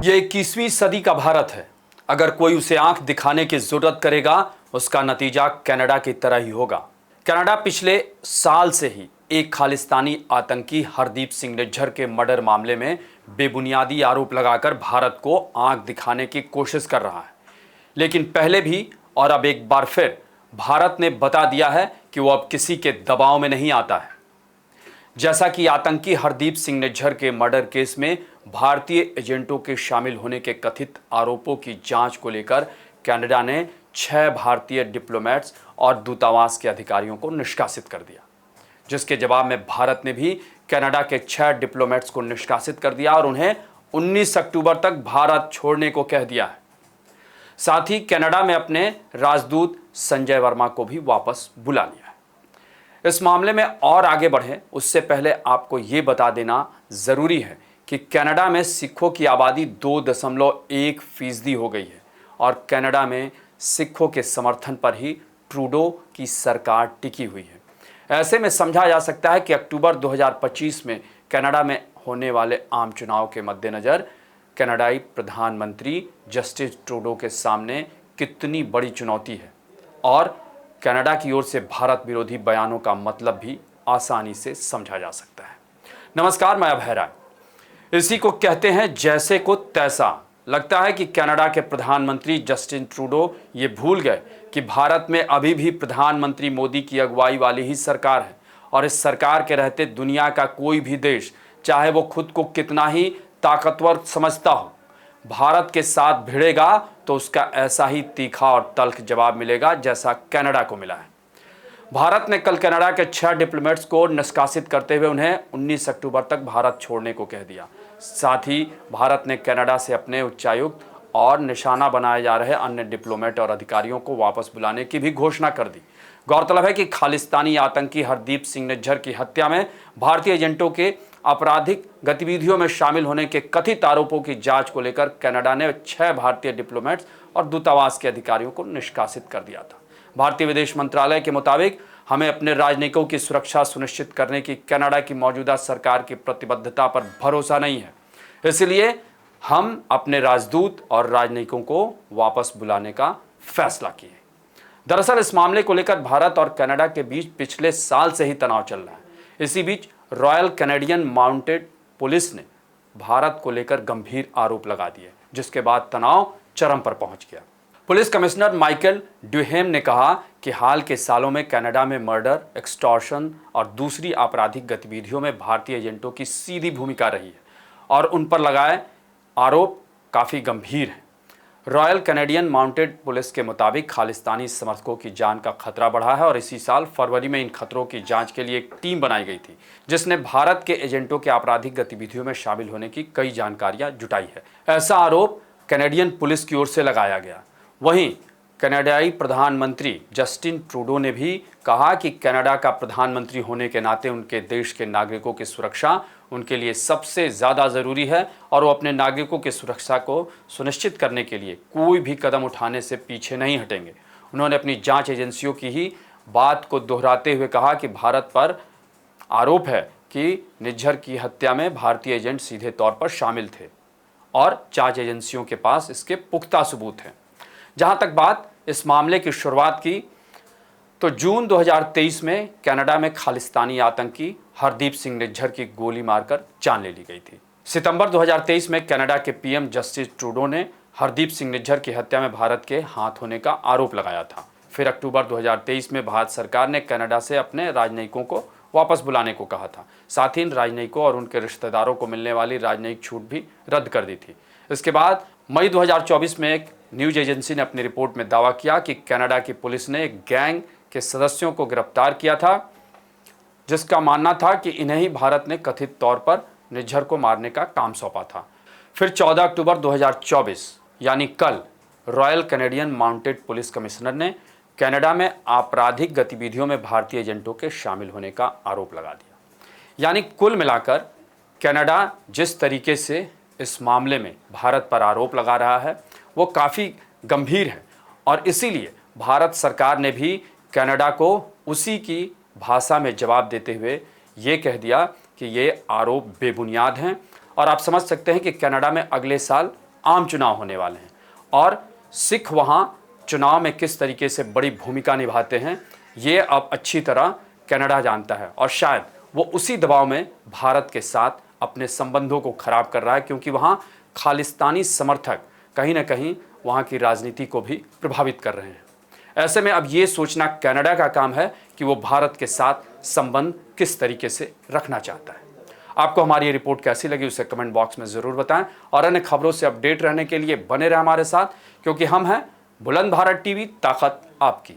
ये 21वीं सदी का भारत है। अगर कोई उसे आंख दिखाने की जरूरत करेगा, उसका नतीजा कनाडा की तरह ही होगा। कनाडा पिछले साल से ही एक खालिस्तानी आतंकी हरदीप सिंह निज्जर के मर्डर मामले में बेबुनियादी आरोप लगाकर भारत को आंख दिखाने की कोशिश कर रहा है। लेकिन पहले भी और अब एक बार फिर भारत ने बता दिया है कि वो अब किसी के दबाव में नहीं आता है। जैसा कि आतंकी हरदीप सिंह निज्जर के मर्डर केस में भारतीय एजेंटों के शामिल होने के कथित आरोपों की जांच को लेकर कनाडा ने 6 भारतीय डिप्लोमेट्स और दूतावास के अधिकारियों को निष्कासित कर दिया, जिसके जवाब में भारत ने भी कनाडा के 6 डिप्लोमेट्स को निष्कासित कर दिया और उन्हें 19 अक्टूबर तक भारत छोड़ने को कह दिया है। साथ ही कनाडा में अपने राजदूत संजय वर्मा को भी वापस बुला लिया है। इस मामले में और आगे बढ़ें उससे पहले आपको ये बता देना जरूरी है कि कनाडा में सिखों की आबादी 2.1% हो गई है और कनाडा में सिखों के समर्थन पर ही ट्रूडो की सरकार टिकी हुई है। ऐसे में समझा जा सकता है कि अक्टूबर 2025 में कनाडा में होने वाले आम चुनाव के मद्देनज़र कनाडाई प्रधानमंत्री जस्टिन ट्रूडो के सामने कितनी बड़ी चुनौती है और कनाडा की ओर से भारत विरोधी बयानों का मतलब भी आसानी से समझा जा सकता है। नमस्कार, मैं अभय राय। इसी को कहते हैं जैसे को तैसा। लगता है कि कनाडा के प्रधानमंत्री जस्टिन ट्रूडो ये भूल गए कि भारत में अभी भी प्रधानमंत्री मोदी की अगुवाई वाली ही सरकार है और इस सरकार के रहते दुनिया का कोई भी देश, चाहे वो खुद को कितना ही ताकतवर समझता हो, भारत के साथ भिड़ेगा तो उसका ऐसा ही तीखा और तल्ख जवाब मिलेगा जैसा कनाडा को मिला है। भारत ने कल कनाडा के 6 डिप्लोमेट्स को निष्कासित करते हुए उन्हें 19 अक्टूबर तक भारत छोड़ने को कह दिया। साथ ही भारत ने कनाडा से अपने उच्चायुक्त और निशाना बनाए जा रहे अन्य डिप्लोमेट और अधिकारियों को वापस बुलाने की भी घोषणा कर दी। गौरतलब है कि खालिस्तानी आतंकी हरदीप सिंह निज्जर की हत्या में भारतीय एजेंटों के आपराधिक गतिविधियों में शामिल होने के कथित आरोपों की जांच को लेकर कनाडा ने 6 भारतीय डिप्लोमेट्स और दूतावास के अधिकारियों को निष्कासित कर दिया था। भारतीय विदेश मंत्रालय के मुताबिक हमें अपने राजनयिकों की सुरक्षा सुनिश्चित करने की कनाडा की मौजूदा सरकार की प्रतिबद्धता पर भरोसा नहीं है, इसलिए हम अपने राजदूत और राजनयिकों को वापस बुलाने का फैसला किए। दरअसल इस मामले को लेकर भारत और कनाडा के बीच पिछले साल से ही तनाव चल रहा है। इसी बीच रॉयल कैनेडियन माउंटेड पुलिस ने भारत को लेकर गंभीर आरोप लगा दिए, जिसके बाद तनाव चरम पर पहुंच गया। पुलिस कमिश्नर माइकल ड्यूहेम ने कहा कि हाल के सालों में कनाडा में मर्डर, एक्सटॉर्शन और दूसरी आपराधिक गतिविधियों में भारतीय एजेंटों की सीधी भूमिका रही है और उन पर लगाए आरोप काफ़ी गंभीर हैं। रॉयल कैनेडियन माउंटेड पुलिस के मुताबिक खालिस्तानी समर्थकों की जान का खतरा बढ़ा है और इसी साल फरवरी में इन खतरों की जांच के लिए एक टीम बनाई गई थी, जिसने भारत के एजेंटों के आपराधिक गतिविधियों में शामिल होने की कई जानकारियां जुटाई है। ऐसा आरोप कैनेडियन पुलिस की ओर से लगाया गया। वहीं कनाडाई प्रधानमंत्री जस्टिन ट्रूडो ने भी कहा कि कनाडा का प्रधानमंत्री होने के नाते उनके देश के नागरिकों की सुरक्षा उनके लिए सबसे ज़्यादा ज़रूरी है और वो अपने नागरिकों की सुरक्षा को सुनिश्चित करने के लिए कोई भी कदम उठाने से पीछे नहीं हटेंगे। उन्होंने अपनी जांच एजेंसियों की ही बात को दोहराते हुए कहा कि भारत पर आरोप है कि निज्जर की हत्या में भारतीय एजेंट सीधे तौर पर शामिल थे और जांच एजेंसियों के पास इसके पुख्ता सबूत हैं। जहां तक बात इस मामले की शुरुआत की तो जून 2023 में कनाडा में खालिस्तानी आतंकी हरदीप सिंह निज्जर की गोली मारकर जान ले ली गई थी। सितंबर 2023 में कनाडा के पीएम जस्टिन ट्रूडो ने हरदीप सिंह निज्जर की हत्या में भारत के हाथ होने का आरोप लगाया था। फिर अक्टूबर 2023 में भारत सरकार ने कनाडा से अपने राजनयिकों को वापस बुलाने को कहा था। साथ ही इन राजनयिकों और उनके रिश्तेदारों को मिलने वाली राजनयिक छूट भी रद्द कर दी थी। इसके बाद मई 2024 में एक न्यूज एजेंसी ने अपनी रिपोर्ट में दावा किया कि कनाडा की पुलिस ने एक गैंग के सदस्यों को गिरफ्तार किया था, जिसका मानना था कि इन्हें ही भारत ने कथित तौर पर निज्जर को मारने का काम सौंपा था। फिर 14 अक्टूबर 2024 यानी कल royal Canadian mounted police commissioner ने कनाडा में आपराधिक गतिविधियों में भारतीय एजेंटों के शामिल होने का आरोप लगा दिया। यानी कुल मिलाकर कनाडा जिस तरीके से इस मामले में भारत पर आरोप लगा रहा है वो काफ़ी गंभीर है और इसीलिए भारत सरकार ने भी कनाडा को उसी की भाषा में जवाब देते हुए ये कह दिया कि ये आरोप बेबुनियाद हैं और आप समझ सकते हैं कि कनाडा में अगले साल आम चुनाव होने वाले हैं और सिख वहाँ चुनाव में किस तरीके से बड़ी भूमिका निभाते हैं ये अब अच्छी तरह कनाडा जानता है और शायद वो उसी दबाव में भारत के साथ अपने संबंधों को खराब कर रहा है, क्योंकि वहाँ खालिस्तानी समर्थक कहीं ना कहीं वहाँ की राजनीति को भी प्रभावित कर रहे हैं। ऐसे में अब ये सोचना कनाडा का काम है कि वो भारत के साथ संबंध किस तरीके से रखना चाहता है। आपको हमारी ये रिपोर्ट कैसी लगी उसे कमेंट बॉक्स में ज़रूर बताएं और अन्य खबरों से अपडेट रहने के लिए बने रहे हमारे साथ, क्योंकि हम हैं बुलंद भारत टीवी, ताकत आपकी।